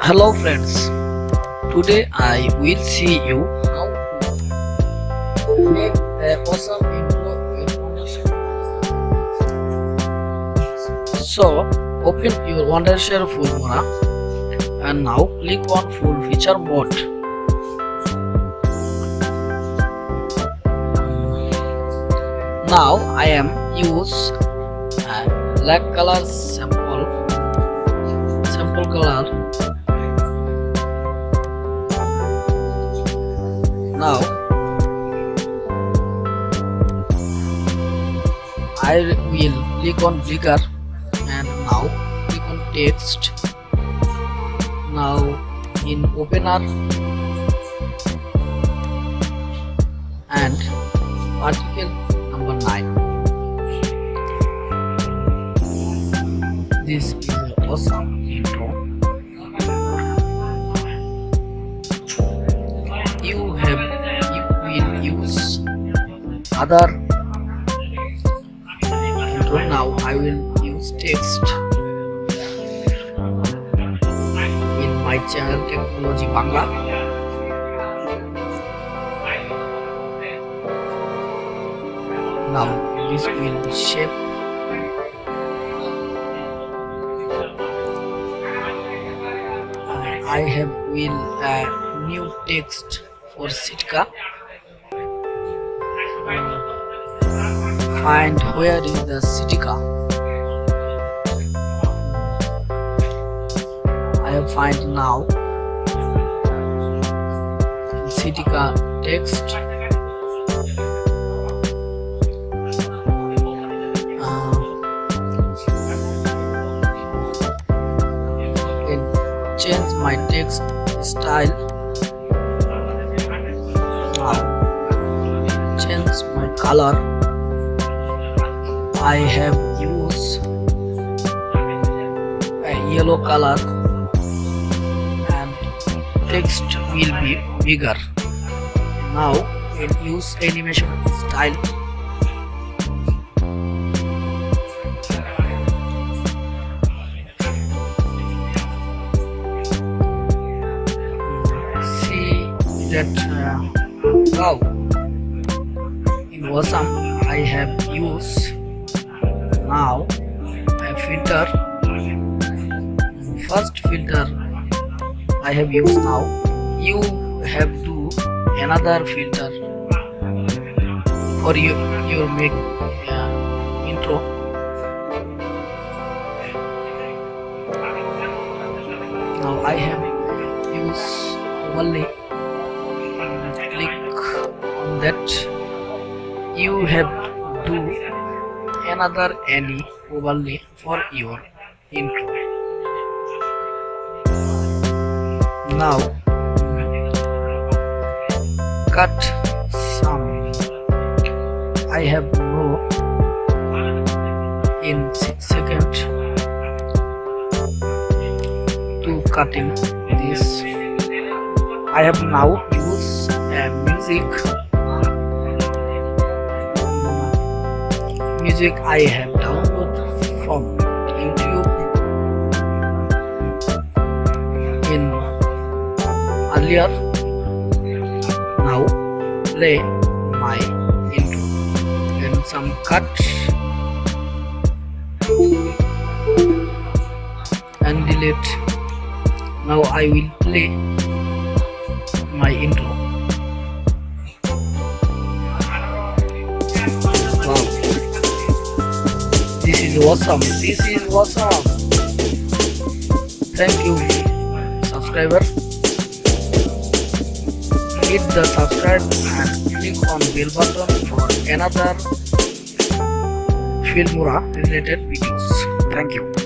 Hello friends, today I will see you how to make a awesome intro information. So open your Wondershare Filmora and now click on full feature mode. Now I am use black color sample color. Now I will click on bigger and now click on text. Now in opener and article number 9. This is an awesome intro. You will use other intro. Now I will use text in my channel Technology Bangla. Now this will be shape. I have will new text for Sitka. Find where is the Sitka. I have find now Sitka text. Change my text style. Now change my color. I have used a yellow color and text will be bigger. Now we'll use animation style. Wow, in awesome I have used now a filter. First filter I have used. Now you have to another filter for your make intro. Now I have used overlay. Click on that. You have to do another any overlay for your intro. Now cut some. I have no in 6 seconds to cutting this. I have now used music I have downloaded from YouTube in earlier. Now play my intro and some cut and delete. Now I will play my intro. Wow, this is awesome. This is awesome. Thank you, subscriber. Hit the subscribe and click on bell button for another Filmora related videos. Thank you.